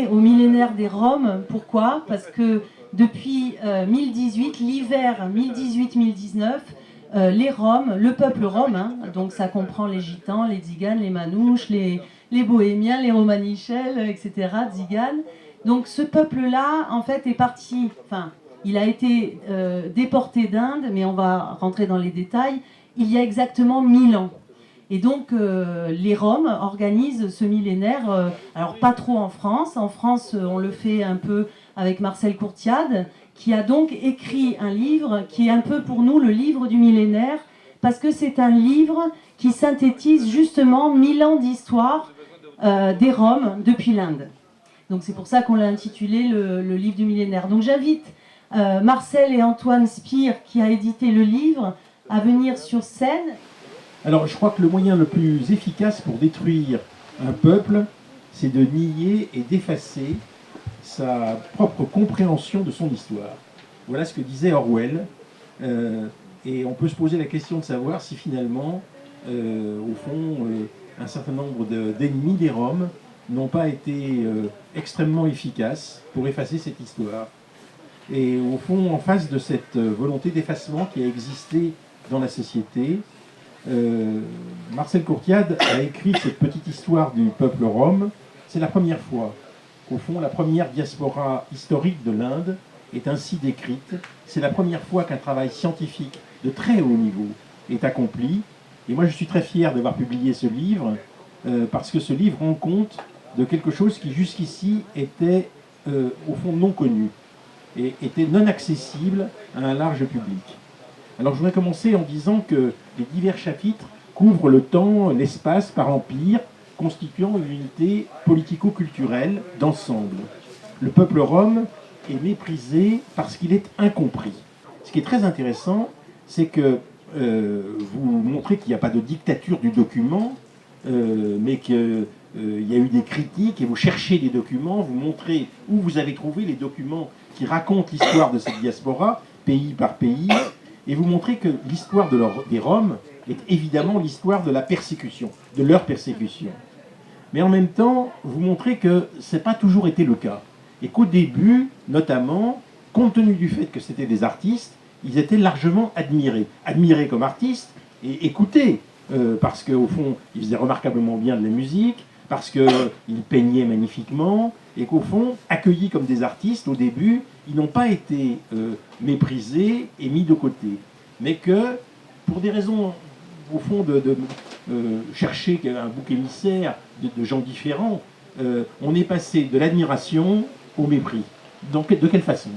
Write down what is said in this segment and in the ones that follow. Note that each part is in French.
lié au millénaire des Roms. Pourquoi? Parce que depuis 1018, l'hiver 1018-1019, les Roms, le peuple rome, hein, donc ça comprend les Gitans, les Tziganes, les Manouches, les Bohémiens, les Romanichels, etc., Tziganes. Donc ce peuple-là, en fait, est parti, enfin, il a été déporté d'Inde, mais on va rentrer dans les détails, il y a exactement 1000 ans. Et donc, les Roms organisent ce millénaire, alors pas trop en France. En France, on le fait un peu avec Marcel Courtiade, qui a donc écrit un livre qui est un peu pour nous le livre du millénaire, parce que c'est un livre qui synthétise justement 1000 ans d'histoire des Roms depuis l'Inde. Donc c'est pour ça qu'on l'a intitulé le livre du millénaire. Donc j'invite Marcel et Antoine Spire, qui a édité le livre, à venir sur scène. Alors je crois que le moyen le plus efficace pour détruire un peuple, c'est de nier et d'effacer sa propre compréhension de son histoire. Voilà ce que disait Orwell. Et on peut se poser la question de savoir si finalement, au fond, un certain nombre d'ennemis des Roms n'ont pas été extrêmement efficaces pour effacer cette histoire. Et au fond, en face de cette volonté d'effacement qui a existé dans la société, Marcel Courtiade a écrit cette petite histoire du peuple rom. C'est la première fois qu'au fond, la première diaspora historique de l'Inde est ainsi décrite. C'est la première fois qu'un travail scientifique de très haut niveau est accompli. Et moi, je suis très fier d'avoir publié ce livre, parce que ce livre rend compte de quelque chose qui jusqu'ici était, au fond, non connu et était non accessible à un large public. Alors je voudrais commencer en disant que les divers chapitres couvrent le temps, l'espace par empire, constituant une unité politico-culturelle d'ensemble. Le peuple rom est méprisé parce qu'il est incompris. Ce qui est très intéressant, c'est que vous montrez qu'il n'y a pas de dictature du document, mais qu'il y a eu des critiques et vous cherchez des documents, vous montrez où vous avez trouvé les documents qui racontent l'histoire de cette diaspora, pays par pays, et vous montrez que l'histoire des Roms est évidemment l'histoire de la persécution, de leur persécution. Mais en même temps, vous montrez que ce n'a pas toujours été le cas. Et qu'au début, notamment, compte tenu du fait que c'était des artistes, ils étaient largement admirés. Admirés comme artistes et écoutés, parce qu'au fond, ils faisaient remarquablement bien de la musique, parce qu'ils peignaient magnifiquement, et qu'au fond, accueillis comme des artistes, au début, ils n'ont pas été méprisés et mis de côté. Mais que, pour des raisons, au fond, de chercher un bouc émissaire de gens différents, on est passé de l'admiration au mépris. Donc, de quelle façon?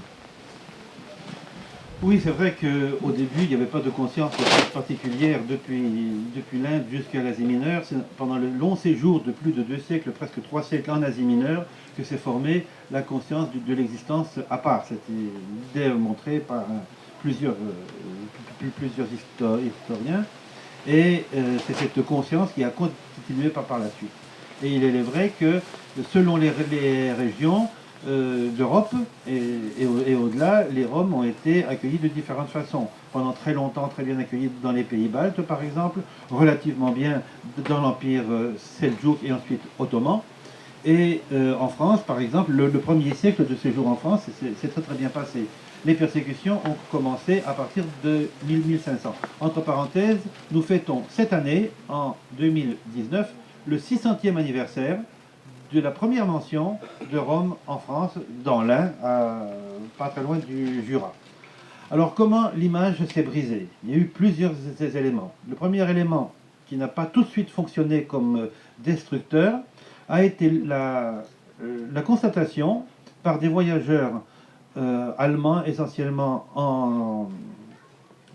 Oui, c'est vrai qu'au début, il n'y avait pas de conscience particulière depuis l'Inde jusqu'à l'Asie mineure. C'est pendant le long séjour de plus de 2 siècles, presque 3 siècles en Asie mineure, que s'est formée la conscience de l'existence à part. C'était démontré par plusieurs historiens. Et c'est cette conscience qui a continué par la suite. Et il est vrai que selon les régions d'Europe et au-delà, les Roms ont été accueillis de différentes façons. Pendant très longtemps, très bien accueillis dans les pays baltes, par exemple, relativement bien dans l'Empire Seljouk et ensuite ottoman. Et en France, par exemple, le premier siècle de séjour en France, c'est très très bien passé. Les persécutions ont commencé à partir de 1500. Entre parenthèses, nous fêtons cette année, en 2019, le 600e anniversaire de la première mention de Rome en France, dans l'Ain, pas très loin du Jura. Alors comment l'image s'est brisée? Il y a eu plusieurs éléments. Le premier élément, qui n'a pas tout de suite fonctionné comme destructeur, a été la constatation par des voyageurs allemands, essentiellement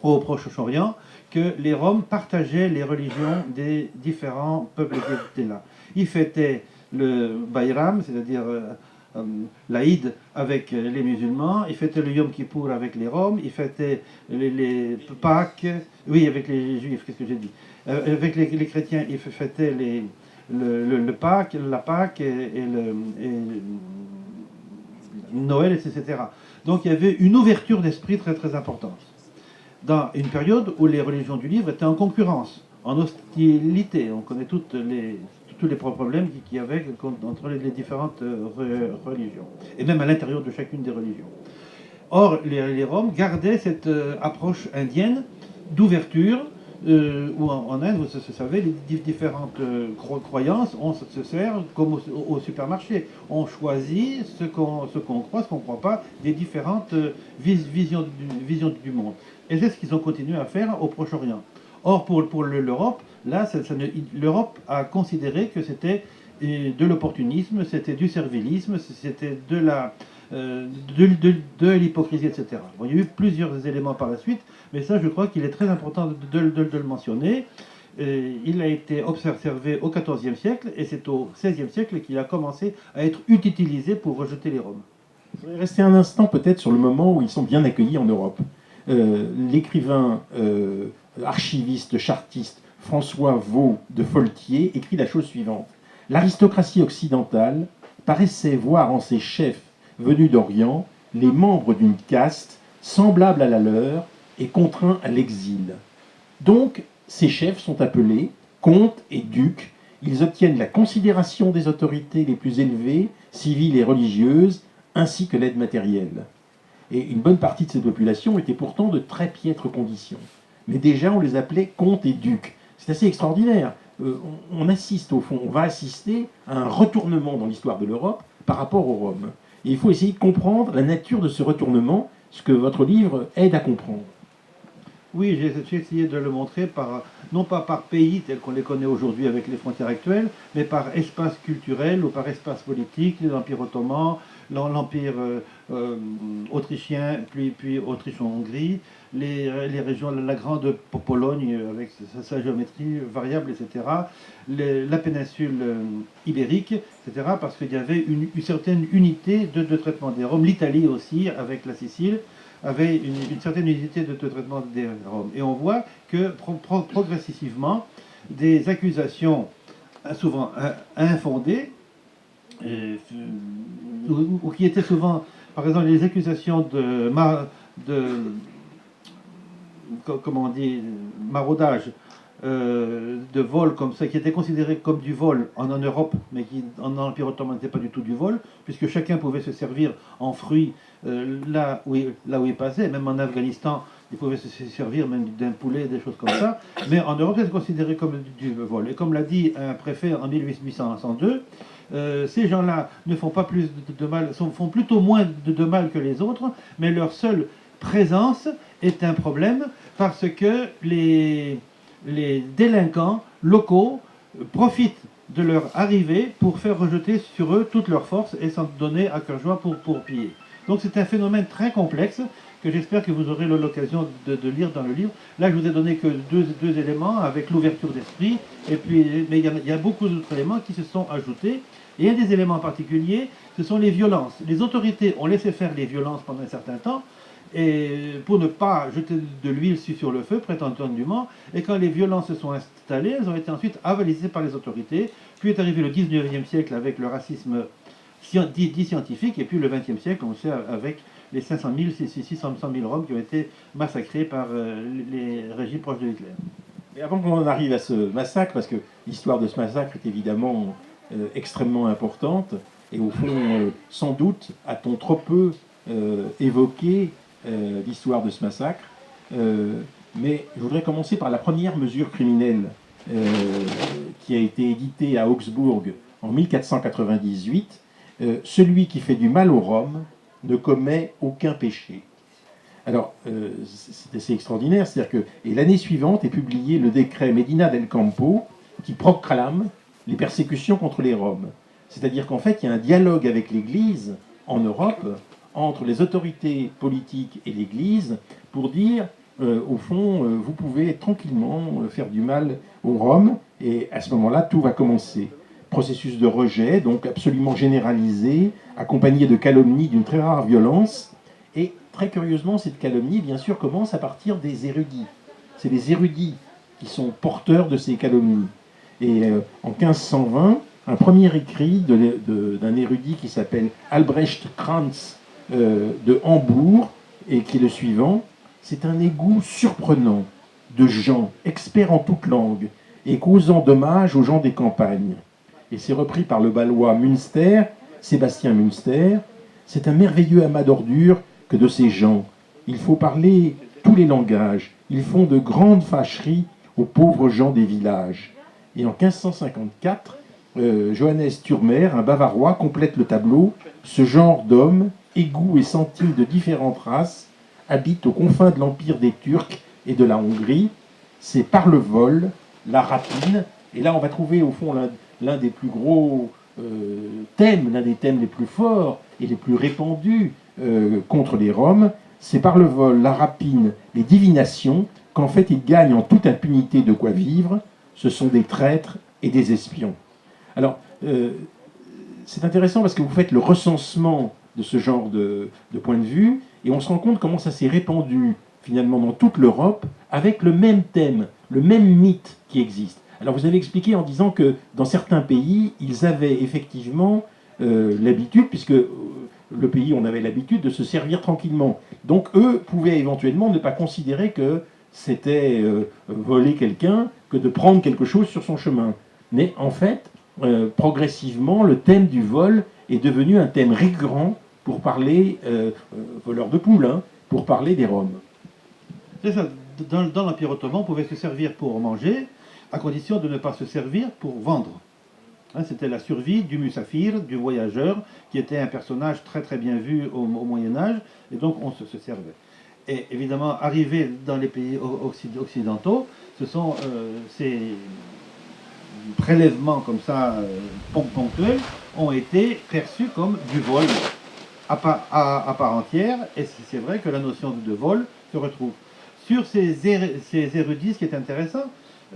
au Proche-Orient, que les Roms partageaient les religions des différents peuples qui étaient là. Ils fêtaient le Bayram, c'est-à-dire l'Aïd avec les musulmans, ils fêtaient le Yom Kippour avec les Roms, ils fêtaient les Pâques, oui, avec les Juifs, qu'est-ce que j'ai dit, avec les chrétiens, ils fêtaient le Pâques, la Pâque et Noël, etc. Donc il y avait une ouverture d'esprit très très importante. Dans une période où les religions du livre étaient en concurrence, en hostilité, on connaît toutes tous les problèmes qu'il y avait entre les différentes religions, et même à l'intérieur de chacune des religions. Or, les Roms gardaient cette approche indienne d'ouverture, où en Inde, vous savez, les différentes croyances, on se sert comme au supermarché. On choisit ce qu'on croit, ce qu'on ne croit pas, des différentes visions du monde. Et c'est ce qu'ils ont continué à faire au Proche-Orient. Or, pour l'Europe, là, l'Europe a considéré que c'était de l'opportunisme, c'était du servilisme, c'était de l'hypocrisie, etc. Bon, il y a eu plusieurs éléments par la suite, mais ça, je crois qu'il est très important de le mentionner. Il a été observé au XIVe siècle, et c'est au XVIe siècle qu'il a commencé à être utilisé pour rejeter les Roms. Je voudrais rester un instant peut-être sur le moment où ils sont bien accueillis en Europe. L'écrivain archiviste, chartiste François Vaux de Foltier écrit la chose suivante. L'aristocratie occidentale paraissait voir en ses chefs venus d'Orient les membres d'une caste semblable à la leur et contraints à l'exil. Donc, ces chefs sont appelés comtes et ducs. Ils obtiennent la considération des autorités les plus élevées, civiles et religieuses, ainsi que l'aide matérielle. Et une bonne partie de cette population était pourtant de très piètres conditions. Mais déjà, on les appelait comtes et ducs. C'est assez extraordinaire. On assiste, au fond, on va assister à un retournement dans l'histoire de l'Europe par rapport aux Roms. Et il faut essayer de comprendre la nature de ce retournement, ce que votre livre aide à comprendre. Oui, j'ai essayé de le montrer non pas par pays tels qu'on les connaît aujourd'hui avec les frontières actuelles, mais par espace culturel ou par espace politique, l'Empire ottoman, l'Empire autrichien, puis Autriche-Hongrie, les régions, la grande Pologne avec sa géométrie variable, etc., la péninsule ibérique, etc., parce qu'il y avait une certaine unité de traitement des Roms, l'Italie aussi, avec la Sicile, avait une certaine unité de traitement des Roms. Et on voit que progressivement, des accusations souvent infondées, ou qui étaient souvent, par exemple, les accusations comment on dit, maraudage, de vol comme ça, qui était considéré comme du vol en Europe, mais qui en Empire ottoman n'était pas du tout du vol, puisque chacun pouvait se servir en fruits là où il passait, même en Afghanistan, il pouvait se servir même d'un poulet, des choses comme ça, mais en Europe, c'était considéré comme du vol. Et comme l'a dit un préfet en 1802, ces gens-là ne font pas plus de mal, font plutôt moins de mal que les autres, mais leur seule présence est un problème parce que les délinquants locaux profitent de leur arrivée pour faire rejeter sur eux toutes leurs forces et s'en donner à cœur joie pour piller. Donc c'est un phénomène très complexe que j'espère que vous aurez l'occasion de lire dans le livre. Là, je vous ai donné que deux éléments avec l'ouverture d'esprit, mais il y a beaucoup d'autres éléments qui se sont ajoutés. Et un des éléments particuliers, ce sont les violences. Les autorités ont laissé faire les violences pendant un certain temps, et pour ne pas jeter de l'huile sur le feu, prétendument, et quand les violences se sont installées, elles ont été ensuite avalisées par les autorités, puis est arrivé le 19e siècle avec le racisme dit scientifique, et puis le 20e siècle, on sait, avec les 500 000, 600 000 Roms qui ont été massacrés par les régimes proches de Hitler. Et avant qu'on en arrive à ce massacre, parce que l'histoire de ce massacre est évidemment extrêmement importante, et au fond, sans doute, a-t-on trop peu évoqué l'histoire de ce massacre. Mais je voudrais commencer par la première mesure criminelle qui a été éditée à Augsbourg en 1498. Celui qui fait du mal aux Roms ne commet aucun péché. Alors, c'est assez extraordinaire, c'est-à-dire que, et l'année suivante est publié le décret Medina del Campo qui proclame les persécutions contre les Roms. C'est-à-dire qu'en fait, il y a un dialogue avec l'Église en Europe, entre les autorités politiques et l'Église, pour dire, au fond, vous pouvez tranquillement faire du mal aux Roms, et à ce moment-là, tout va commencer. Processus de rejet, donc absolument généralisé, accompagné de calomnies d'une très rare violence, et très curieusement, cette calomnie, bien sûr, commence à partir des érudits. C'est les érudits qui sont porteurs de ces calomnies. Et en 1520, un premier écrit d'un érudit qui s'appelle Albrecht Krantz de Hambourg, et qui est le suivant: c'est un égout surprenant de gens experts en toutes langues et causant dommage aux gens des campagnes. et c'est repris par le Balois Münster, Sébastien Münster. C'est un merveilleux amas d'ordures que de ces gens. Il faut parler tous les langages. Ils font de grandes fâcheries aux pauvres gens des villages. Et en 1554, Johannes Thurmer, un Bavarois, complète le tableau. Ce genre d'hommes, égouts et centimes de différentes races, habitent aux confins de l'empire des Turcs et de la Hongrie. C'est par le vol, la rapine, et là on va trouver au fond l'un des plus gros thèmes, l'un des thèmes les plus forts et les plus répandus contre les Roms, c'est par le vol, la rapine, les divinations, qu'en fait ils gagnent en toute impunité de quoi vivre. Ce sont des traîtres et des espions. Alors, c'est intéressant parce que vous faites le recensement de ce genre de point de vue, et on se rend compte comment ça s'est répandu finalement dans toute l'Europe, avec le même thème, le même mythe qui existe. Alors vous avez expliqué en disant que dans certains pays, ils avaient effectivement l'habitude, puisque le pays, on avait l'habitude de se servir tranquillement. Donc eux pouvaient éventuellement ne pas considérer que c'était voler quelqu'un que de prendre quelque chose sur son chemin. Mais en fait, progressivement, le thème du vol est devenu un thème récurrent pour parler, voleur de poules, hein, pour parler des Roms. C'est ça. Dans l'Empire ottoman, on pouvait se servir pour manger, à condition de ne pas se servir pour vendre. Hein, c'était la survie du musafir, du voyageur, qui était un personnage très très bien vu au Moyen-Âge, et donc on se servait. Et évidemment, arrivé dans les pays occidentaux, ce sont ces prélèvements comme ça, ponctuels, ont été perçus comme du vol à part entière, et c'est vrai que la notion de vol se retrouve. Sur ces érudits, ce qui est intéressant,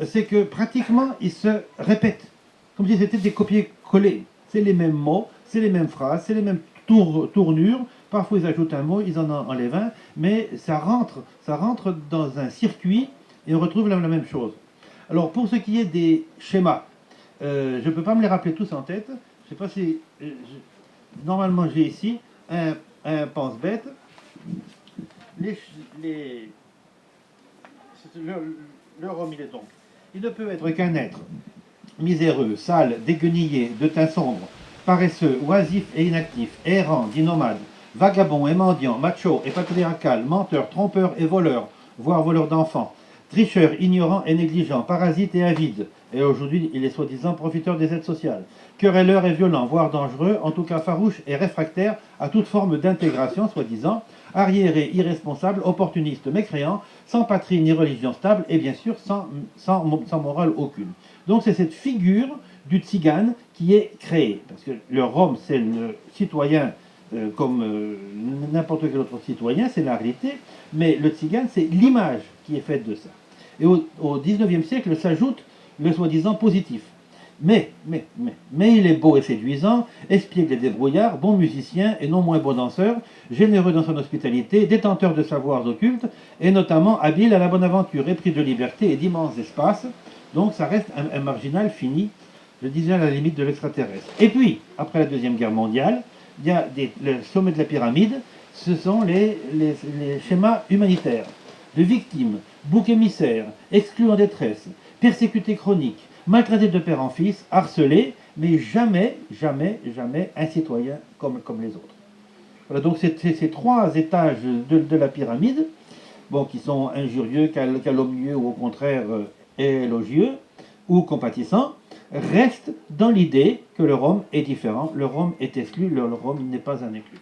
c'est que pratiquement ils se répètent, comme si c'était des copier-coller. C'est les mêmes mots, c'est les mêmes phrases, c'est les mêmes tournures. Parfois ils ajoutent un mot, ils en enlèvent un, mais ça rentre dans un circuit et on retrouve la même chose. Alors pour ce qui est des schémas, je ne peux pas me les rappeler tous en tête. Je ne sais pas si... normalement j'ai ici un pense-bête. Le Rome, il est donc. Il ne peut être qu'un être miséreux, sale, déguenillé, de teint sombre, paresseux, oisif et inactif, errant, dit nomade, vagabond et mendiant, macho et patriarcal, menteur, trompeur et voleur, voire voleur d'enfants, tricheur, ignorant et négligent, parasite et avide, et aujourd'hui il est soi-disant profiteur des aides sociales, querelleur et violent, voire dangereux, en tout cas farouche et réfractaire à toute forme d'intégration, soi-disant, arriéré, irresponsable, opportuniste, mécréant, sans patrie ni religion stable, et bien sûr sans morale aucune. Donc c'est cette figure du tzigane qui est créée, parce que le Rome c'est le citoyen comme n'importe quel autre citoyen, c'est la réalité, mais le tzigane c'est l'image qui est faite de ça. Et au XIXe siècle s'ajoute le soi-disant positif. Mais il est beau et séduisant, espiègle et débrouillard, bon musicien et non moins bon danseur, généreux dans son hospitalité, détenteur de savoirs occultes, et notamment habile à la bonne aventure, épris de liberté et d'immenses espaces. Donc ça reste un marginal fini, je disais à la limite de l'extraterrestre. Et puis, après la Deuxième Guerre mondiale, il y a le sommet de la pyramide, ce sont les schémas humanitaires, de victimes, boucs émissaires, exclus en détresse, persécutés chroniques, maltraité de père en fils, harcelé, mais jamais un citoyen comme les autres. Voilà, donc c'est ces trois étages de la pyramide, bon, qui sont injurieux, calomnieux ou au contraire élogieux ou compatissants, restent dans l'idée que le Rome est différent, le Rome est exclu, le Rome n'est pas un exclu.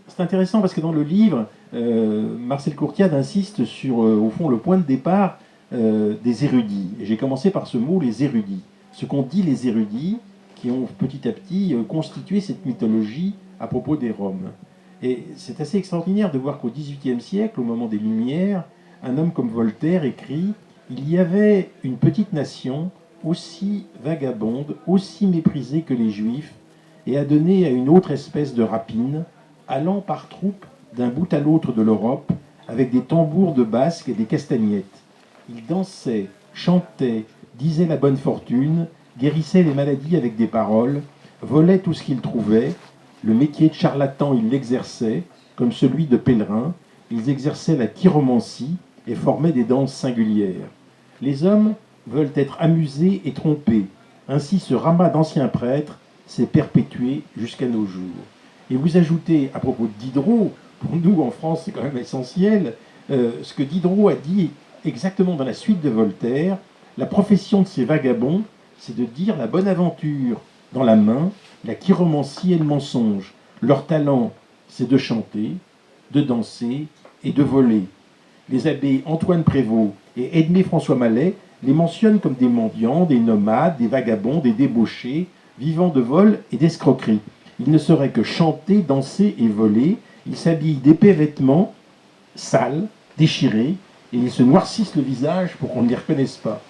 C'est intéressant parce que dans le livre, Marcel Courtiade insiste sur, au fond, le point de départ des érudits. Et j'ai commencé par ce mot, les érudits. Ce qu'ont dit les érudits, qui ont petit à petit constitué cette mythologie à propos des Roms. Et c'est assez extraordinaire de voir qu'au XVIIIe siècle, au moment des Lumières, un homme comme Voltaire écrit « Il y avait une petite nation aussi vagabonde, aussi méprisée que les Juifs, et adonnée à une autre espèce de rapine, allant par troupes d'un bout à l'autre de l'Europe, avec des tambours de basque et des castagnettes. Ils dansaient, chantaient, disaient la bonne fortune, guérissaient les maladies avec des paroles, volaient tout ce qu'ils trouvaient. Le métier de charlatan, ils l'exerçaient, comme celui de pèlerin. Ils exerçaient la chiromancie et formaient des danses singulières. Les hommes veulent être amusés et trompés. Ainsi, ce ramas d'anciens prêtres s'est perpétué jusqu'à nos jours. Et vous ajoutez, à propos de Diderot, pour nous en France c'est quand même essentiel, ce que Diderot a dit exactement dans la suite de Voltaire: la profession de ces vagabonds, c'est de dire la bonne aventure dans la main, la chiromancie et le mensonge. Leur talent, c'est de chanter, de danser et de voler. Les abbés Antoine Prévost et Edmé François Mallet les mentionnent comme des mendiants, des nomades, des vagabonds, des débauchés, vivant de vol et d'escroquerie. Ils ne sauraient que chanter, danser et voler. Ils s'habillent d'épais vêtements, sales, déchirés, et ils se noircissent le visage pour qu'on ne les reconnaisse pas.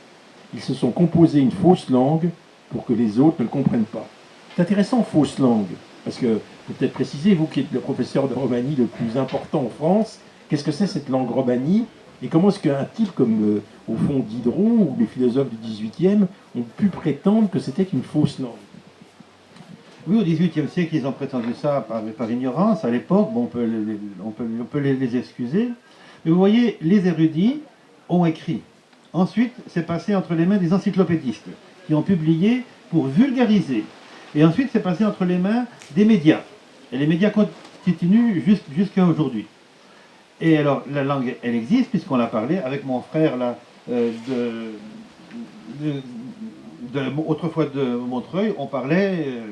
Ils se sont composés une fausse langue pour que les autres ne le comprennent pas. C'est intéressant, fausse langue, parce que, vous peut-être préciser, vous qui êtes le professeur de romanie le plus important en France, qu'est-ce que c'est cette langue romanie, et comment est-ce qu'un type comme, au fond, Diderot ou les philosophes du XVIIIe ont pu prétendre que c'était une fausse langue? Oui, au XVIIIe siècle, ils ont prétendu ça par ignorance. À l'époque, bon, on peut les excuser. Mais vous voyez, les érudits ont écrit. Ensuite, c'est passé entre les mains des encyclopédistes, qui ont publié pour vulgariser. Et ensuite, c'est passé entre les mains des médias. Et les médias continuent jusqu'à aujourd'hui. Et alors, la langue, elle existe, puisqu'on l'a parlé avec mon frère, là, autrefois de Montreuil, on parlait,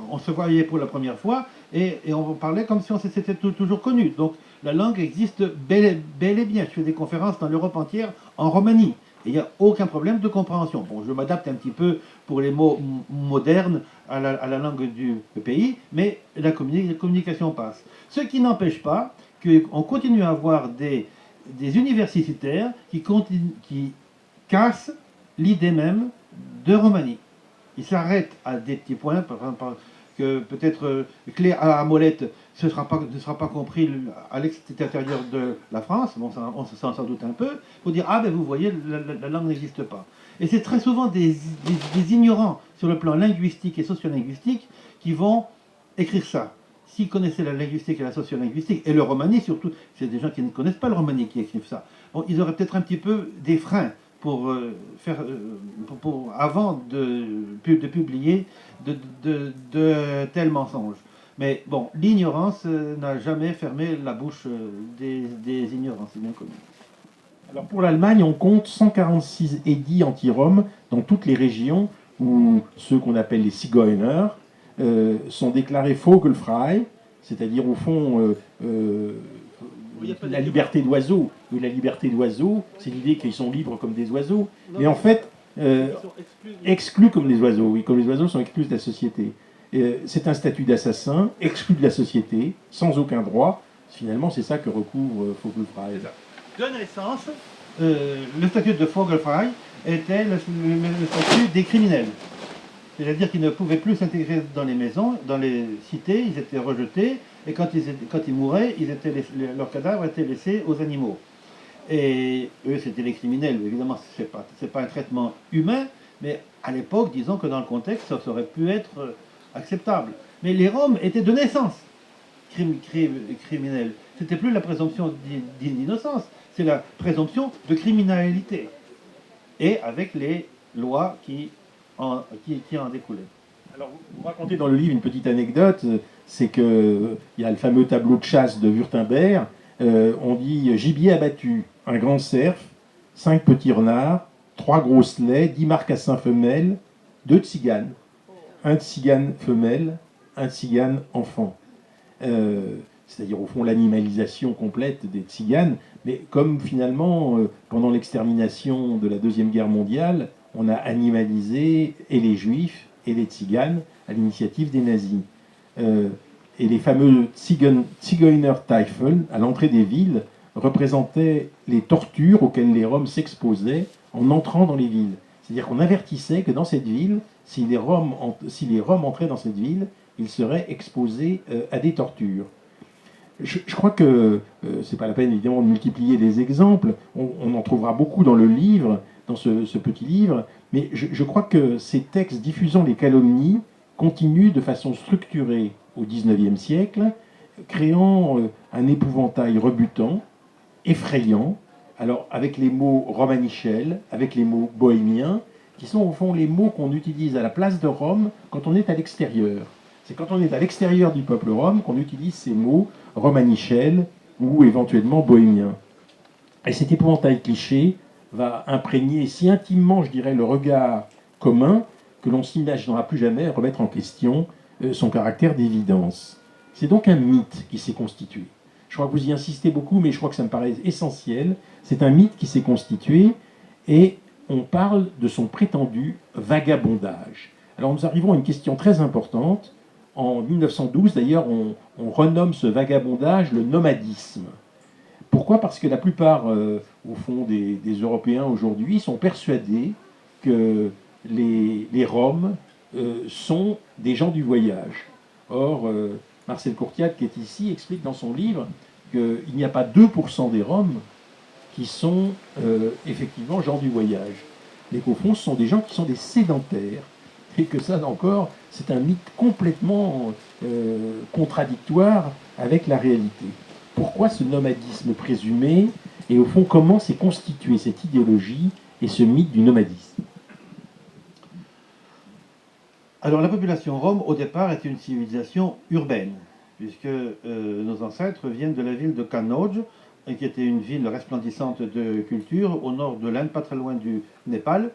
on se voyait pour la première fois, et on parlait comme si on s'était toujours connu. Donc, la langue existe bel et bien. Je fais des conférences dans l'Europe entière en Roumanie. Et il n'y a aucun problème de compréhension. Bon, je m'adapte un petit peu pour les mots modernes à la langue du pays, mais la communication passe. Ce qui n'empêche pas qu'on continue à avoir des universitaires qui cassent l'idée même de Roumanie. Ils s'arrêtent à des petits points, par exemple, que peut-être clé à molette ne sera pas compris à l'extérieur de la France, bon, on s'en doute un peu, pour dire, ah ben vous voyez, la langue n'existe pas. Et c'est très souvent des ignorants sur le plan linguistique et sociolinguistique qui vont écrire ça. S'ils connaissaient la linguistique et la sociolinguistique, et le romani surtout, c'est des gens qui ne connaissent pas le romani qui écrivent ça. Bon, ils auraient peut-être un petit peu des freins pour avant de publier de tels mensonges. Mais bon, l'ignorance n'a jamais fermé la bouche des ignorants, c'est bien connu. Alors pour l'Allemagne, on compte 146 édits anti-roms dans toutes les régions où ceux qu'on appelle les Zigeuner sont déclarés vogelfrei, c'est-à-dire au fond la liberté d'oiseau. La liberté d'oiseau, c'est l'idée qu'ils sont libres comme des oiseaux, mais en fait exclus comme les oiseaux. Oui, comme les oiseaux sont exclus de la société. C'est un statut d'assassin, exclu de la société, sans aucun droit. Finalement, c'est ça que recouvre vogelfrei. De naissance, le statut de vogelfrei était le statut des criminels. C'est-à-dire qu'ils ne pouvaient plus s'intégrer dans les maisons, dans les cités, ils étaient rejetés, et quand ils mouraient, leurs cadavres étaient laissés aux animaux. Et eux, c'était les criminels. Évidemment, c'est pas un traitement humain, mais à l'époque, disons que dans le contexte, ça aurait pu être acceptable. Mais les Roms étaient de naissance criminels. C'était plus la présomption d'innocence, c'est la présomption de criminalité. Et avec les lois qui en découlaient. Alors, vous racontez dans le livre une petite anecdote, c'est qu'il y a le fameux tableau de chasse de Württemberg, on dit gibier abattu, un grand cerf, 5 petits renards, 3 grosses laits, 10 marcassins femelles, 2 tziganes, un tzigane femelle, un tzigane enfant. C'est-à-dire au fond l'animalisation complète des tziganes, mais comme finalement, pendant l'extermination de la Deuxième Guerre mondiale, on a animalisé et les juifs et les tziganes à l'initiative des nazis. Et les fameux Zigeuner-Teufel, à l'entrée des villes, représentaient les tortures auxquelles les Roms s'exposaient en entrant dans les villes. C'est-à-dire qu'on avertissait que dans cette ville, si les Roms entraient dans cette ville, ils seraient exposés à des tortures. Je crois que c'est pas la peine évidemment de multiplier les exemples, on en trouvera beaucoup dans le livre, dans ce petit livre, mais je crois que ces textes diffusant les calomnies continuent de façon structurée au XIXe siècle, créant un épouvantail rebutant, effrayant, alors avec les mots romanichels, avec les mots bohémiens, qui sont au fond les mots qu'on utilise à la place de Rome quand on est à l'extérieur. C'est quand on est à l'extérieur du peuple rome qu'on utilise ces mots romanichels ou éventuellement bohémiens. Et cet épouvantail cliché va imprégner si intimement, je dirais, le regard commun que l'on s'imaginera plus jamais remettre en question son caractère d'évidence. C'est donc un mythe qui s'est constitué. Je crois que vous y insistez beaucoup, mais je crois que ça me paraît essentiel. C'est un mythe qui s'est constitué et on parle de son prétendu vagabondage. Alors nous arrivons à une question très importante. En 1912, d'ailleurs, on renomme ce vagabondage le nomadisme. Pourquoi ? Parce que la plupart, au fond, des Européens aujourd'hui sont persuadés que les Roms sont des gens du voyage. Or, Marcel Courtiade, qui est ici, explique dans son livre qu'il n'y a pas 2% des Roms qui sont effectivement gens du voyage. Mais qu'au fond, ce sont des gens qui sont des sédentaires. Et que ça, encore, c'est un mythe complètement contradictoire avec la réalité. Pourquoi ce nomadisme présumé ? Et au fond, comment s'est constituée cette idéologie et ce mythe du nomadisme ? Alors la population rome, au départ, était une civilisation urbaine, puisque nos ancêtres viennent de la ville de Kanauj, qui était une ville resplendissante de culture au nord de l'Inde, pas très loin du Népal,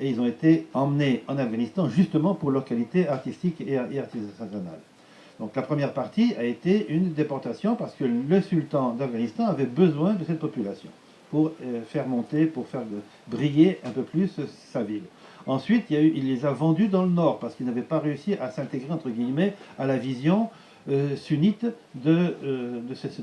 et ils ont été emmenés en Afghanistan justement pour leur qualité artistique et artisanale. Donc la première partie a été une déportation parce que le sultan d'Afghanistan avait besoin de cette population pour faire monter, pour faire briller un peu plus sa ville. Ensuite, il les a vendus dans le nord parce qu'ils n'avaient pas réussi à s'intégrer, entre guillemets, à la vision sunnite de cet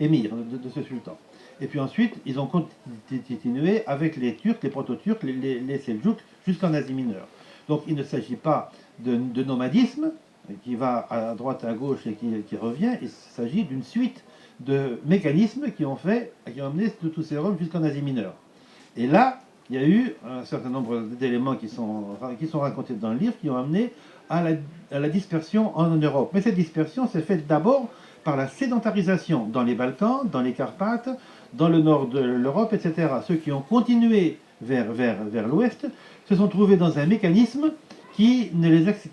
émir, de ce sultan. Et puis ensuite, ils ont continué avec les Turcs, les proto-turcs, les Seldjouks, jusqu'en Asie mineure. Donc il ne s'agit pas de nomadisme qui va à droite, à gauche et qui revient. Il s'agit d'une suite de mécanismes qui ont amené tous ces Roms jusqu'en Asie mineure. Et là, il y a eu un certain nombre d'éléments qui sont racontés dans le livre qui ont amené à la dispersion en Europe. Mais cette dispersion s'est faite d'abord par la sédentarisation dans les Balkans, dans les Carpates, dans le nord de l'Europe, etc. Ceux qui ont continué vers l'ouest se sont trouvés dans un mécanisme qui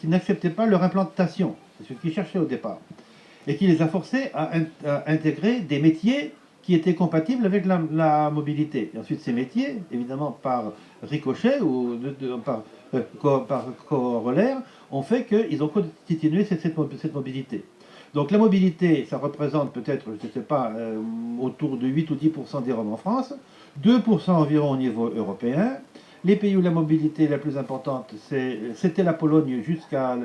n'acceptait pas leur implantation. C'est ce qu'ils cherchaient au départ. Et qui les a forcés à intégrer des métiers qui étaient compatibles avec la mobilité. Et ensuite, ces métiers, évidemment par ricochet ou par corollaire, ont fait qu'ils ont continué cette mobilité. Donc la mobilité, ça représente peut-être, je ne sais pas, autour de 8 ou 10% des Roms en France, 2% environ au niveau européen. Les pays où la mobilité est la plus importante, c'était la Pologne jusqu'en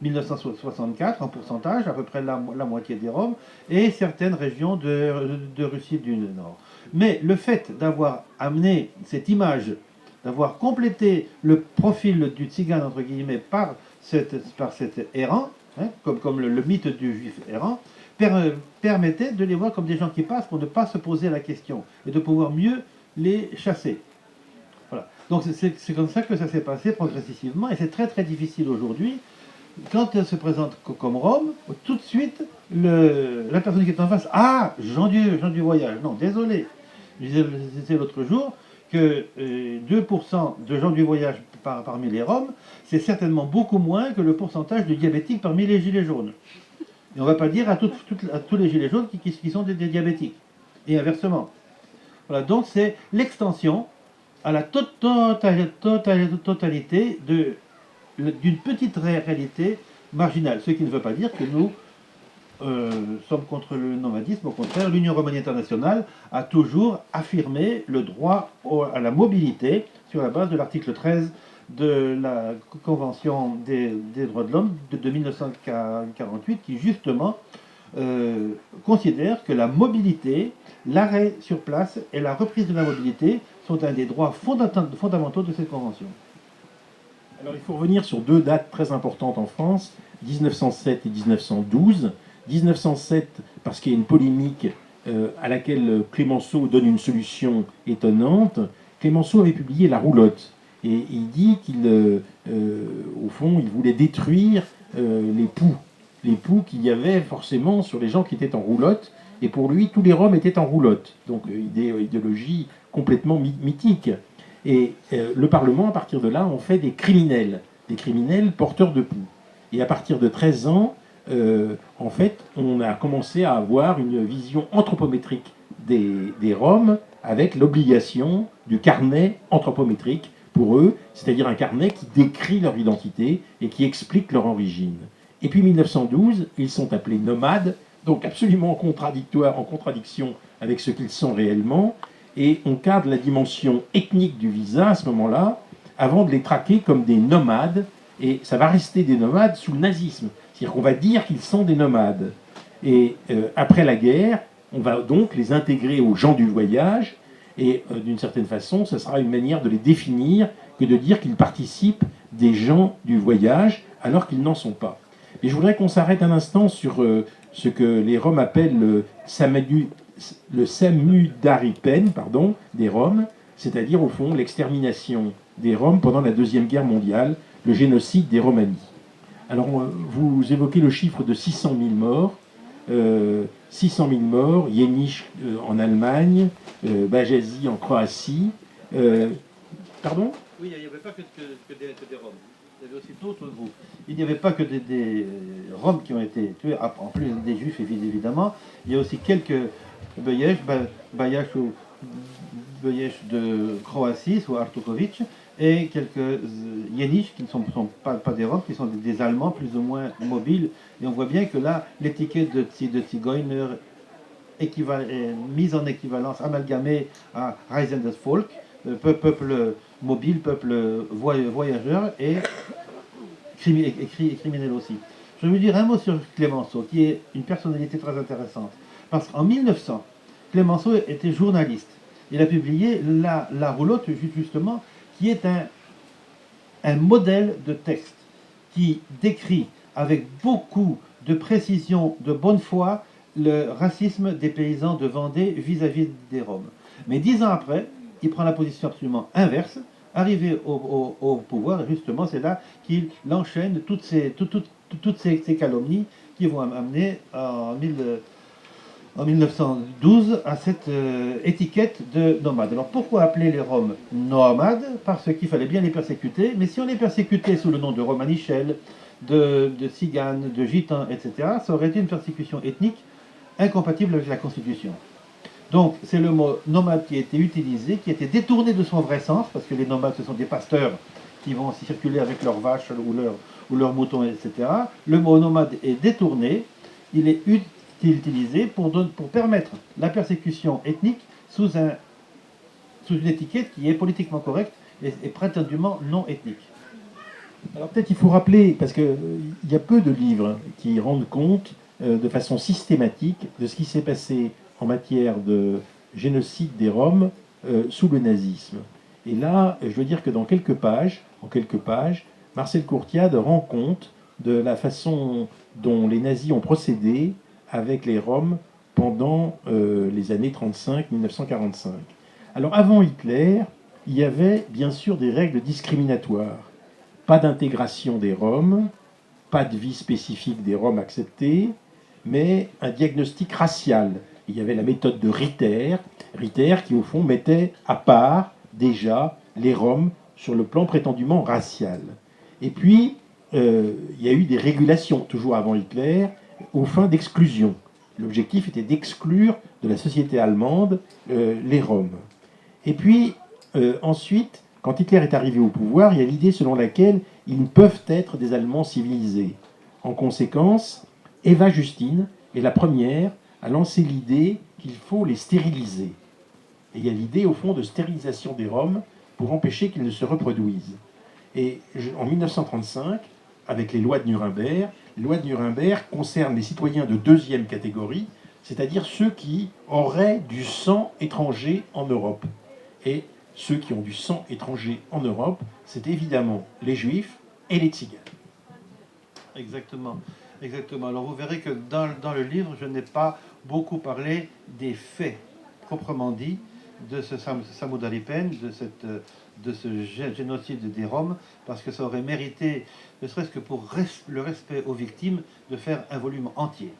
1964 en pourcentage, à peu près la moitié des Roms, et certaines régions de Russie du Nord. Mais le fait d'avoir amené cette image, d'avoir complété le profil du tzigane, entre guillemets, par cet errant, hein, comme le mythe du juif errant, permettait de les voir comme des gens qui passent pour ne pas se poser la question et de pouvoir mieux les chasser. Voilà. Donc c'est comme ça que ça s'est passé progressivement et c'est très très difficile aujourd'hui. Quand elle se présente comme Rome, tout de suite, la personne qui est en face, ah, Jean du voyage. Non, désolé. Je disais l'autre jour que 2% de gens du voyage parmi les Roms, c'est certainement beaucoup moins que le pourcentage de diabétiques parmi les gilets jaunes. Et on ne va pas dire à tous les gilets jaunes qui sont des diabétiques. Et inversement. Voilà, donc c'est l'extension à la totalité d'une petite réalité marginale. Ce qui ne veut pas dire que nous sommes contre le nomadisme. Au contraire, l'Union romaine internationale a toujours affirmé le droit à la mobilité sur la base de l'article 13 de la Convention des droits de l'homme de 1948 qui justement considère que la mobilité, l'arrêt sur place et la reprise de la mobilité sont un des droits fondamentaux de cette convention. Alors il faut revenir sur deux dates très importantes en France, 1907 et 1912. 1907 parce qu'il y a une polémique à laquelle Clémenceau donne une solution étonnante. Clémenceau avait publié La Roulotte et il dit au fond, il voulait détruire les poux qu'il y avait forcément sur les gens qui étaient en roulotte, et pour lui, tous les Roms étaient en roulotte. Donc idéologie complètement mythique. Et le Parlement, à partir de là, en fait des criminels porteurs de poux. Et à partir de 13 ans, en fait, on a commencé à avoir une vision anthropométrique des Roms avec l'obligation du carnet anthropométrique pour eux, c'est-à-dire un carnet qui décrit leur identité et qui explique leur origine. Et puis 1912, ils sont appelés nomades, donc absolument en contradiction avec ce qu'ils sont réellement, et on cadre la dimension ethnique du visa à ce moment-là, avant de les traquer comme des nomades, et ça va rester des nomades sous le nazisme. C'est-à-dire qu'on va dire qu'ils sont des nomades. Et après la guerre, on va donc les intégrer aux gens du voyage, et d'une certaine façon, ce sera une manière de les définir que de dire qu'ils participent des gens du voyage, alors qu'ils n'en sont pas. Et je voudrais qu'on s'arrête un instant sur ce que les Roms appellent le samudaripen, des Roms, c'est-à-dire au fond l'extermination des Roms pendant la Deuxième Guerre mondiale, le génocide des Romani. Alors vous évoquez le chiffre de 600 000 morts, 600 000 morts, Jenisch en Allemagne, Bajasi en Croatie. Pardon ? Oui, il n'y avait pas que des Roms. Il y avait aussi d'autres groupes. Il n'y avait pas que des Roms qui ont été tués, en plus des Juifs évidemment. Il y a aussi quelques Bayesh de Croatie, soit Artukovic, et quelques Jenisch qui ne sont pas des Roms, qui sont des Allemands plus ou moins mobiles. Et on voit bien que là, l'étiquette de Zigeuner mise en équivalence, amalgamée à Reisendes Volk, peuple mobile, peuple voyageur et criminel aussi. Je vais vous dire un mot sur Clémenceau, qui est une personnalité très intéressante. Parce qu'en 1900, Clémenceau était journaliste. Il a publié La Roulotte, justement, qui est un modèle de texte qui décrit avec beaucoup de précision, de bonne foi, le racisme des paysans de Vendée vis-à-vis des Roms. Mais 10 ans après, il prend la position absolument inverse. Arrivé au pouvoir, justement, c'est là qu'il enchaîne toutes ces calomnies qui vont amener en 1912 à cette étiquette de nomade. Alors pourquoi appeler les Roms nomades? Parce qu'il fallait bien les persécuter, mais si on les persécutait sous le nom de Romanichel, de Tziganes, de Gitans, etc., ça aurait été une persécution ethnique incompatible avec la Constitution. Donc c'est le mot nomade qui a été utilisé, qui a été détourné de son vrai sens, parce que les nomades ce sont des pasteurs qui vont circuler avec leurs vaches ou leurs moutons, etc. Le mot nomade est détourné, il est utilisé pour permettre la persécution ethnique sous une étiquette qui est politiquement correcte et prétendument non ethnique. Alors peut-être il faut rappeler, parce qu'il y a peu de livres qui rendent compte de façon systématique de ce qui s'est passé en matière de génocide des Roms sous le nazisme. Et là, je veux dire que en quelques pages, Marcel Courtiade rend compte de la façon dont les nazis ont procédé avec les Roms pendant les années 1935-1945. Alors avant Hitler, il y avait bien sûr des règles discriminatoires. Pas d'intégration des Roms, pas de vie spécifique des Roms acceptée, mais un diagnostic racial. Il y avait la méthode de Ritter qui au fond mettait à part déjà les Roms sur le plan prétendument racial. Et puis, il y a eu des régulations, toujours avant Hitler, aux fins d'exclusion. L'objectif était d'exclure de la société allemande les Roms. Et puis, ensuite, quand Hitler est arrivé au pouvoir, il y a l'idée selon laquelle ils ne peuvent être des Allemands civilisés. En conséquence, Eva Justine est la première à lancer l'idée qu'il faut les stériliser. Et il y a l'idée, au fond, de stérilisation des Roms pour empêcher qu'ils ne se reproduisent. Et en 1935, avec les lois de Nuremberg concernent les citoyens de deuxième catégorie, c'est-à-dire ceux qui auraient du sang étranger en Europe. Et ceux qui ont du sang étranger en Europe, c'est évidemment les Juifs et les Tziganes. Exactement. Alors vous verrez que dans le livre, je n'ai pas beaucoup parlé des faits proprement dit de ce Samudaripen, de ce génocide des Roms, parce que ça aurait mérité, ne serait-ce que pour le respect aux victimes, de faire un volume entier.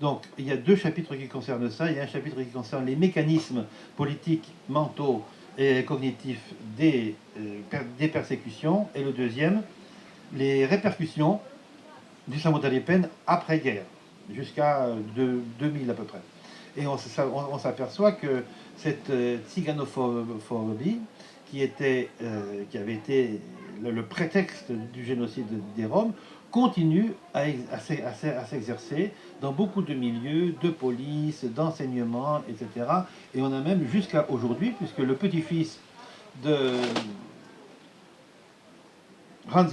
Donc il y a 2 chapitres qui concernent ça. Il y a un chapitre qui concerne les mécanismes politiques, mentaux et cognitif des persécutions, et le deuxième, les répercussions du Samudaripen après-guerre, jusqu'à 2000 à peu près. Et on s'aperçoit que cette tziganophobie, qui avait été le prétexte du génocide des Roms, continue à s'exercer dans beaucoup de milieux, de police, d'enseignement, etc. Et on a même jusqu'à aujourd'hui, puisque le petit-fils de Hans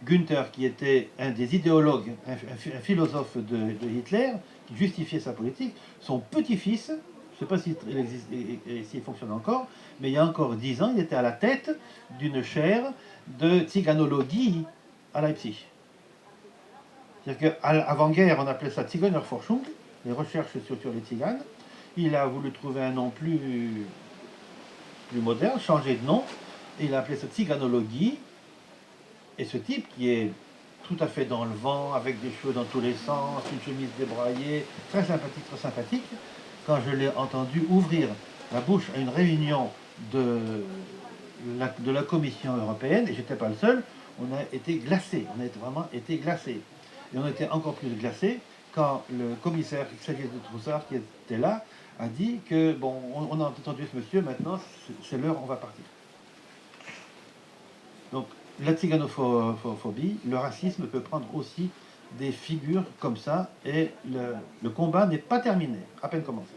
Günther, qui était un des idéologues, un philosophe de Hitler, qui justifiait sa politique, son petit-fils, je ne sais pas s'il existe et s'il fonctionne encore, mais il y a encore 10 ans, il était à la tête d'une chaire de tsiganologie à Leipzig. C'est-à-dire qu'avant-guerre, on appelait ça Zigeunerforschung, les recherches sur les tziganes. Il a voulu trouver un nom plus moderne, changer de nom, et il a appelé ça tsiganologie. Et ce type qui est tout à fait dans le vent, avec des cheveux dans tous les sens, une chemise débraillée, très sympathique, quand je l'ai entendu ouvrir la bouche à une réunion de la Commission européenne, et j'étais pas le seul, on a été glacés, on a vraiment été glacés. Et on était encore plus glacés quand le commissaire Xavier de Troussard, qui était là, a dit que, bon, on a entendu ce monsieur, maintenant c'est l'heure, on va partir. Donc, la tziganophobie, le racisme peut prendre aussi des figures comme ça, et le combat n'est pas terminé, à peine commencé.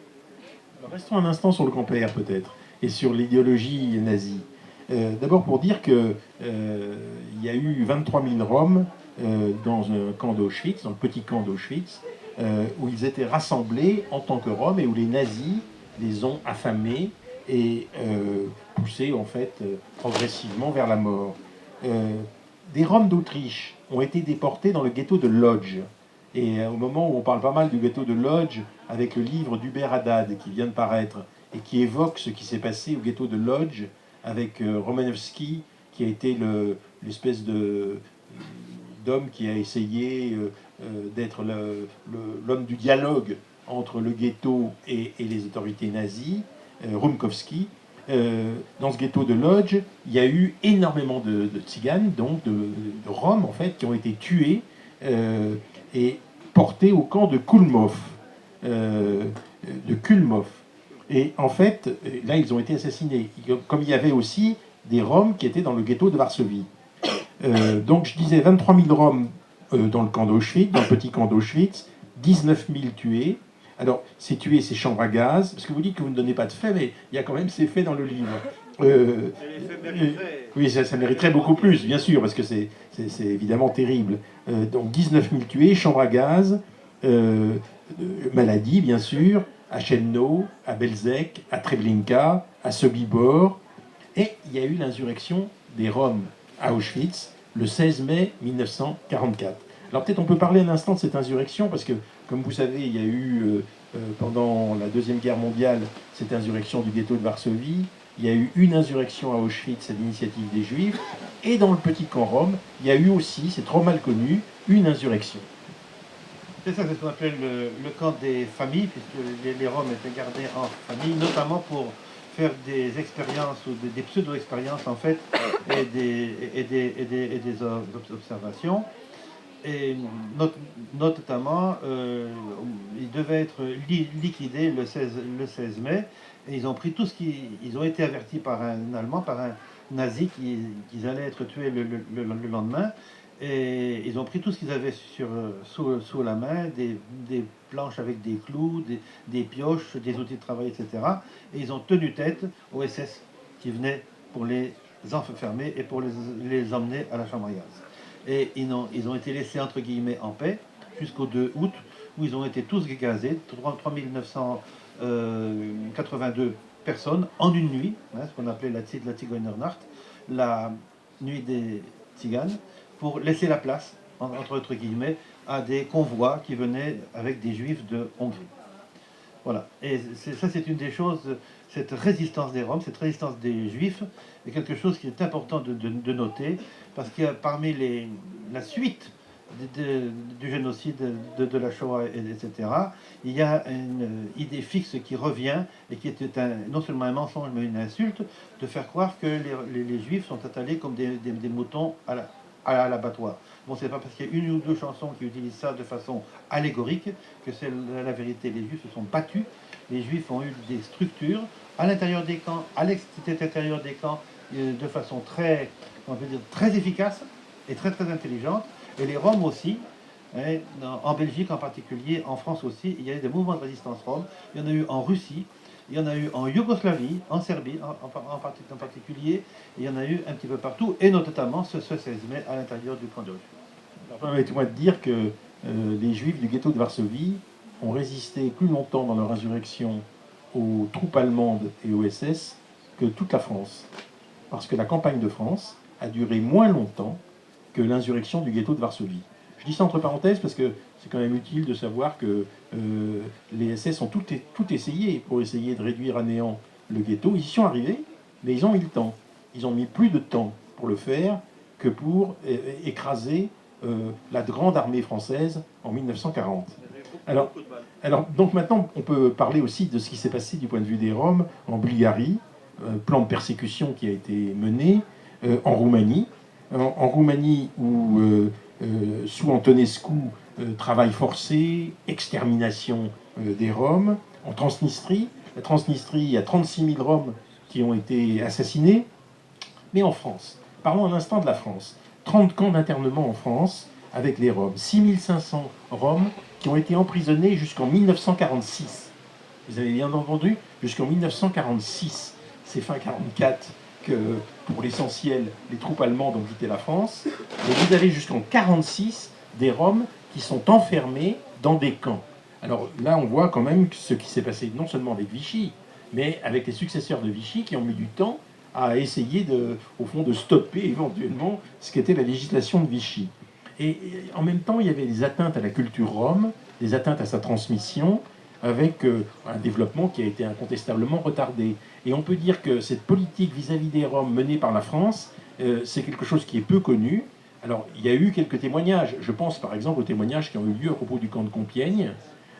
Alors, restons un instant sur le Quimper peut-être, et sur l'idéologie nazie. D'abord pour dire qu'il y a eu 23 000 Roms dans un camp d'Auschwitz, dans le petit camp d'Auschwitz, où ils étaient rassemblés en tant que Roms et où les nazis les ont affamés et poussés en fait progressivement vers la mort. Des Roms d'Autriche ont été déportés dans le ghetto de Lodz. Et au moment où on parle pas mal du ghetto de Lodz, avec le livre d'Hubert Haddad qui vient de paraître et qui évoque ce qui s'est passé au ghetto de Lodz, avec Romanowski, qui a été l'espèce d'homme qui a essayé d'être l'homme du dialogue entre le ghetto et les autorités nazies, Rumkowski. Dans ce ghetto de Lodz, il y a eu énormément de tziganes, donc de Roms en fait, qui ont été tués et portés au camp de Kulmov. Et en fait, là, ils ont été assassinés. Comme il y avait aussi des Roms qui étaient dans le ghetto de Varsovie. Donc, je disais 23 000 Roms dans le camp d'Auschwitz, dans le petit camp d'Auschwitz, 19 000 tués. Alors, ces tués, ces chambres à gaz, parce que vous dites que vous ne donnez pas de faits, mais il y a quand même ces faits dans le livre. Oui, ça mériterait beaucoup plus, bien sûr, parce que c'est évidemment terrible. Donc, 19 000 tués, chambres à gaz, maladies, bien sûr, à Chelmno, à Belzec, à Treblinka, à Sobibor. Et il y a eu l'insurrection des Roms à Auschwitz le 16 mai 1944. Alors peut-être on peut parler un instant de cette insurrection, parce que, comme vous savez, il y a eu, pendant la Deuxième Guerre mondiale, cette insurrection du ghetto de Varsovie. Il y a eu une insurrection à Auschwitz à l'initiative des Juifs. Et dans le petit camp Rome, il y a eu aussi, c'est trop mal connu, une insurrection. C'est ça, c'est ce qu'on appelle le camp des familles, puisque les Roms étaient gardés en famille, notamment pour faire des expériences ou des pseudo-expériences en fait, et des observations. Et notamment, ils devaient être liquidés le 16 mai, et ils ont pris tout ce qui... Ils ont été avertis par un Allemand, par un nazi, qu'ils allaient être tués le lendemain. Et ils ont pris tout ce qu'ils avaient sous la main, des planches avec des clous, des pioches, des outils de travail, etc. Et ils ont tenu tête aux SS qui venaient pour les enfermer et pour les emmener à la chambre à gaz. Et ils ont été laissés entre guillemets en paix jusqu'au 2 août, où ils ont été tous gazés, 3982 personnes en une nuit, hein, ce qu'on appelait la Zigeunernacht, la nuit des tziganes, pour laisser la place, entre guillemets, à des convois qui venaient avec des juifs de Hongrie. Voilà. Et ça, c'est une des choses, cette résistance des Roms, cette résistance des juifs, est quelque chose qui est important de noter, parce qu'il y a parmi la suite du génocide, de la Shoah, etc., il y a une idée fixe qui revient et qui était non seulement un mensonge mais une insulte, de faire croire que les Juifs sont attaqués comme des moutons à l'abattoir. Bon, c'est pas parce qu'il y a une ou deux chansons qui utilisent ça de façon allégorique que c'est la vérité. Les Juifs se sont battus, les Juifs ont eu des structures à l'intérieur des camps, à l'extérieur des camps, de façon très, on peut dire, très efficace et très très intelligente. Et les Roms aussi, hein, en Belgique en particulier, en France aussi, il y a eu des mouvements de résistance roms. Il y en a eu en Russie, il y en a eu en Yougoslavie, en Serbie en particulier, et il y en a eu un petit peu partout, et notamment ce 16 mai à l'intérieur du camp de Auschwitz. Permettez-moi de dire que les Juifs du ghetto de Varsovie ont résisté plus longtemps dans leur insurrection aux troupes allemandes et aux SS que toute la France. Parce que la campagne de France a duré moins longtemps que l'insurrection du ghetto de Varsovie. Je dis ça entre parenthèses parce que c'est quand même utile de savoir que les SS ont tout essayé pour essayer de réduire à néant le ghetto. Ils y sont arrivés, mais ils ont mis le temps. Ils ont mis plus de temps pour le faire que pour écraser la grande armée française en 1940. Alors, donc maintenant, on peut parler aussi de ce qui s'est passé du point de vue des Roms en Bulgarie, plan de persécution qui a été mené, en Roumanie. En Roumanie, où sous Antonescu, travail forcé, extermination des Roms. En Transnistrie, la Transnistrie, il y a 36 000 Roms qui ont été assassinés. Mais en France, parlons un instant de la France. 30 camps d'internement en France avec les Roms. 6500 Roms qui ont été emprisonnés jusqu'en 1946. Vous avez bien entendu, jusqu'en 1946. C'est fin 1944 que, pour l'essentiel, les troupes allemandes ont quitté la France. Et vous avez jusqu'en 1946 des Roms qui sont enfermés dans des camps. Alors là, on voit quand même ce qui s'est passé non seulement avec Vichy, mais avec les successeurs de Vichy qui ont mis du temps à essayer au fond, de stopper éventuellement ce qu'était la législation de Vichy. Et en même temps, il y avait des atteintes à la culture rome, des atteintes à sa transmission, avec un développement qui a été incontestablement retardé. Et on peut dire que cette politique vis-à-vis des Roms menée par la France, c'est quelque chose qui est peu connu. Alors, il y a eu quelques témoignages. Je pense par exemple aux témoignages qui ont eu lieu à propos du camp de Compiègne.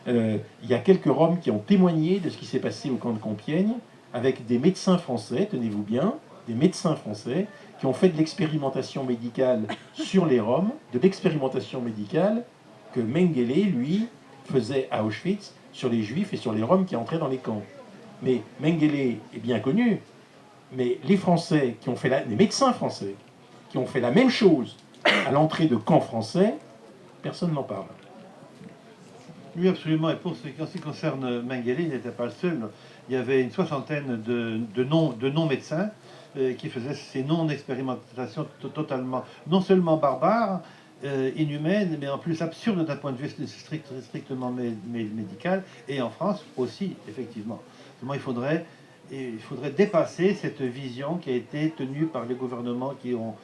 Il y a quelques Roms qui ont témoigné de ce qui s'est passé au camp de Compiègne, avec des médecins français, tenez-vous bien, des médecins français qui ont fait de l'expérimentation médicale sur les Roms, de l'expérimentation médicale que Mengele, lui, faisait à Auschwitz sur les Juifs et sur les Roms qui entraient dans les camps. Mais Mengele est bien connu, mais les Français qui ont fait les médecins français qui ont fait la même chose à l'entrée de camps français, personne n'en parle. Oui, absolument. Et pour ce qui concerne Mengele, il n'était pas le seul. Il y avait une soixantaine de non-médecins qui faisaient ces non-expérimentations totalement, non seulement barbares, inhumaines, mais en plus absurdes d'un point de vue strictement médical, et en France aussi, effectivement. Il faudrait dépasser cette vision qui a été tenue par les gouvernements qui ont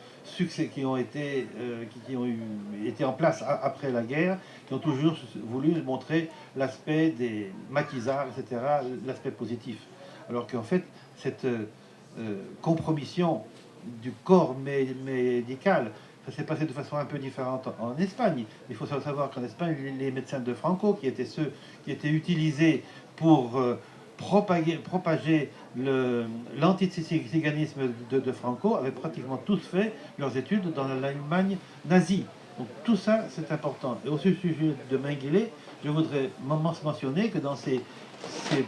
été en place après la guerre, qui ont toujours voulu montrer l'aspect des maquisards, etc., l'aspect positif. Alors qu'en fait, cette compromission du corps médical, ça s'est passé de façon un peu différente en Espagne. Il faut savoir qu'en Espagne, les médecins de Franco, qui étaient ceux qui étaient utilisés pour propager l'antiziganisme de Franco, avaient pratiquement tous fait leurs études dans l'Allemagne nazie. Donc tout ça, c'est important. Et au sujet de Mengele, je voudrais mentionner que dans ces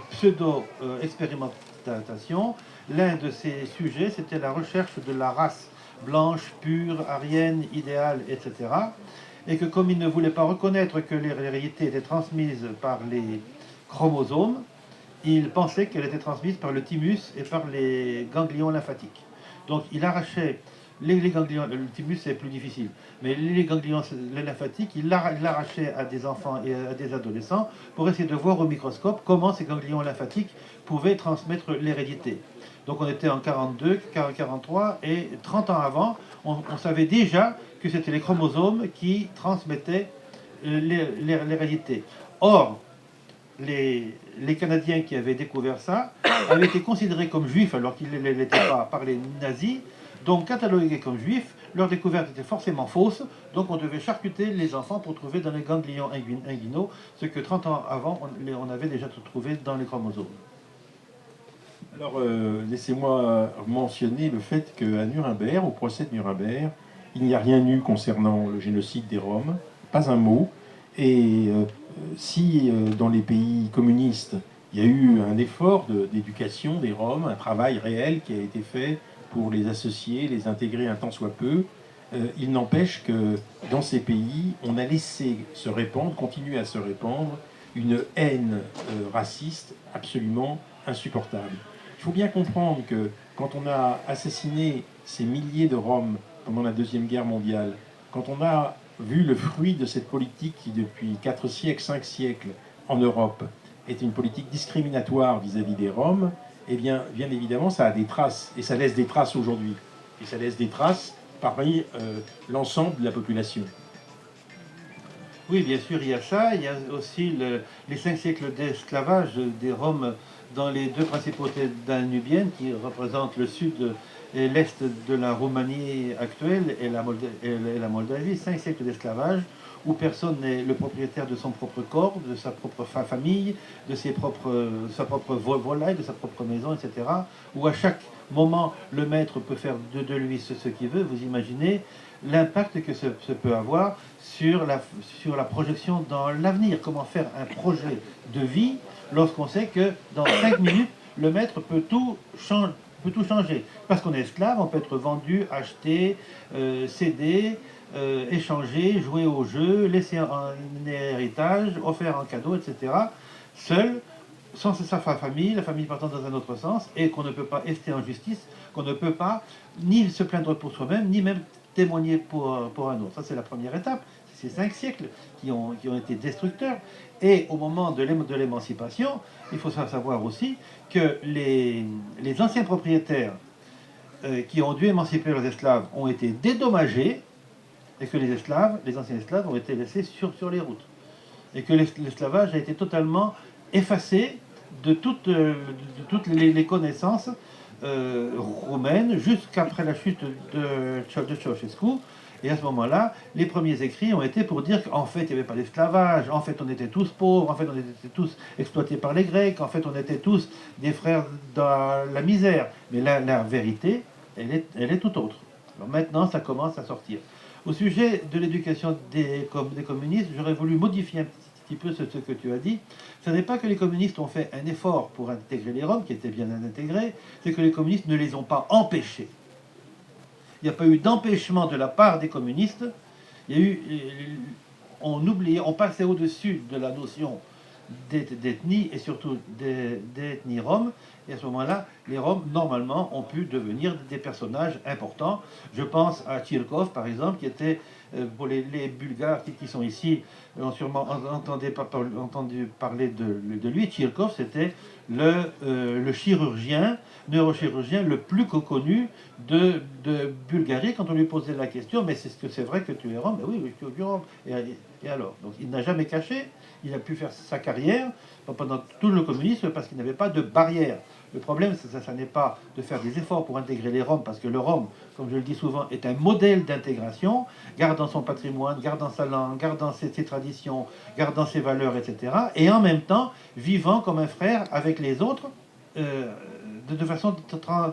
pseudo-expérimentations, l'un de ces sujets, c'était la recherche de la race blanche, pure, aryenne, idéale, etc. Et que comme il ne voulait pas reconnaître que l'hérédité était transmise par les chromosomes, il pensait qu'elle était transmise par le thymus et par les ganglions lymphatiques. Donc il arrachait les ganglions, le thymus c'est plus difficile, mais les ganglions lymphatiques, il l'arrachait à des enfants et à des adolescents pour essayer de voir au microscope comment ces ganglions lymphatiques pouvaient transmettre l'hérédité. Donc on était en 42, 43, et 30 ans avant, on savait déjà que c'était les chromosomes qui transmettaient l'hérédité. Or, les Canadiens qui avaient découvert ça avaient été considérés comme juifs alors qu'ils ne l'étaient pas par les nazis, donc catalogués comme juifs, leur découverte était forcément fausse, donc on devait charcuter les enfants pour trouver dans les ganglions inguinaux ce que 30 ans avant on avait déjà trouvé dans les chromosomes. Alors, laissez-moi mentionner le fait qu'à Nuremberg, au procès de Nuremberg, il n'y a rien eu concernant le génocide des Roms, pas un mot. Et si dans les pays communistes, il y a eu un effort d'éducation des Roms, un travail réel qui a été fait pour les associer, les intégrer un tant soit peu, il n'empêche que dans ces pays, on a laissé se répandre, continuer à se répandre, une haine raciste absolument insupportable. Il faut bien comprendre que quand on a assassiné ces milliers de Roms pendant la Deuxième Guerre mondiale, quand on a vu le fruit de cette politique qui, depuis 4 siècles, 5 siècles, en Europe, est une politique discriminatoire vis-à-vis des Roms, eh bien évidemment, ça a des traces, et ça laisse des traces aujourd'hui. Et ça laisse des traces parmi l'ensemble de la population. Oui, bien sûr, il y a ça. Il y a aussi les 5 siècles d'esclavage des Roms dans les deux principautés danubiennes qui représentent le sud et l'est de la Roumanie actuelle et la Moldavie. 5 siècles d'esclavage où personne n'est le propriétaire de son propre corps, de sa propre famille, de sa propre volaille, de sa propre maison, etc. Où à chaque moment, le maître peut faire de lui ce qu'il veut. Vous imaginez l'impact que ça peut avoir sur la projection dans l'avenir. Comment faire un projet de vie lorsqu'on sait que dans 5 minutes, le maître peut tout changer. Parce qu'on est esclave, on peut être vendu, acheté, cédé, échangé, joué au jeu, laissé en héritage, offert en cadeau, etc. Seul, sans sa famille, la famille partant dans un autre sens, et qu'on ne peut pas ester en justice, qu'on ne peut pas ni se plaindre pour soi-même, ni même témoigner pour un autre. Ça, c'est la première étape. Ces 5 siècles qui ont été destructeurs. Et au moment de l'émancipation, il faut savoir aussi que les anciens propriétaires qui ont dû émanciper leurs esclaves ont été dédommagés et que les anciens esclaves ont été laissés sur les routes. Et que l'esclavage a été totalement effacé de toutes les connaissances roumaines jusqu'après la chute de Ceausescu. Et à ce moment-là, les premiers écrits ont été pour dire qu'en fait, il n'y avait pas d'esclavage, en fait, on était tous pauvres, en fait, on était tous exploités par les Grecs, en fait, on était tous des frères dans la misère. Mais la vérité, elle est tout autre. Alors maintenant, ça commence à sortir. Au sujet de l'éducation des communistes, j'aurais voulu modifier un petit peu ce que tu as dit. Ce n'est pas que les communistes ont fait un effort pour intégrer les Roms, qui étaient bien intégrés, c'est que les communistes ne les ont pas empêchés. Il n'y a pas eu d'empêchement de la part des communistes. Il y a eu, on passait au-dessus de la notion d'ethnie et surtout d'ethnie rome. Et à ce moment-là, les Roms, normalement, ont pu devenir des personnages importants. Je pense à Tchirkov, par exemple, qui était, pour les Bulgares qui sont ici, ont sûrement entendu parler de lui. Tchirkov, c'était le neurochirurgien le plus connu de Bulgarie. Quand on lui posait la question, mais c'est vrai que tu es Rome? Ben oui, je suis Rome. Et alors? Donc il n'a jamais caché, il a pu faire sa carrière pendant tout le communisme parce qu'il n'avait pas de barrière. Le problème, ça n'est pas de faire des efforts pour intégrer les Roms, parce que le Rome, comme je le dis souvent, est un modèle d'intégration, gardant son patrimoine, gardant sa langue, gardant ses traditions, gardant ses valeurs, etc. Et en même temps, vivant comme un frère avec les autres de façon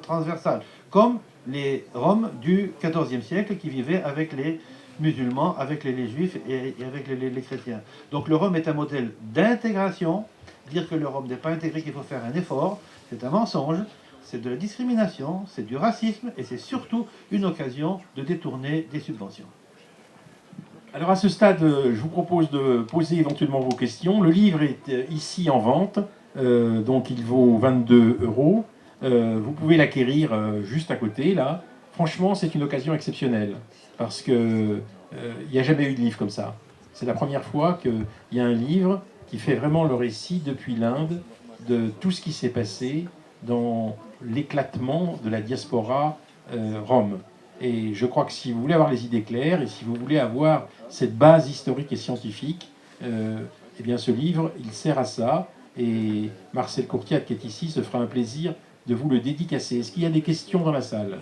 transversale, comme les Roms du XIVe siècle qui vivaient avec les musulmans, avec les juifs et avec les chrétiens. Donc le Rome est un modèle d'intégration. Dire que le Rome n'est pas intégré, qu'il faut faire un effort, c'est un mensonge, c'est de la discrimination, c'est du racisme et c'est surtout une occasion de détourner des subventions. Alors à ce stade, je vous propose de poser éventuellement vos questions. Le livre est ici en vente, donc il vaut 22 €. Vous pouvez l'acquérir juste à côté, là. Franchement, c'est une occasion exceptionnelle, parce qu'il n'y a jamais eu de livre comme ça. C'est la première fois qu'il y a un livre qui fait vraiment le récit depuis l'Inde de tout ce qui s'est passé dans l'éclatement de la diaspora rome. Et je crois que si vous voulez avoir les idées claires et si vous voulez avoir cette base historique et scientifique, eh bien ce livre, il sert à ça. Et Marcel Courtiat, qui est ici, se fera un plaisir de vous le dédicacer. Est-ce qu'il y a des questions dans la salle ?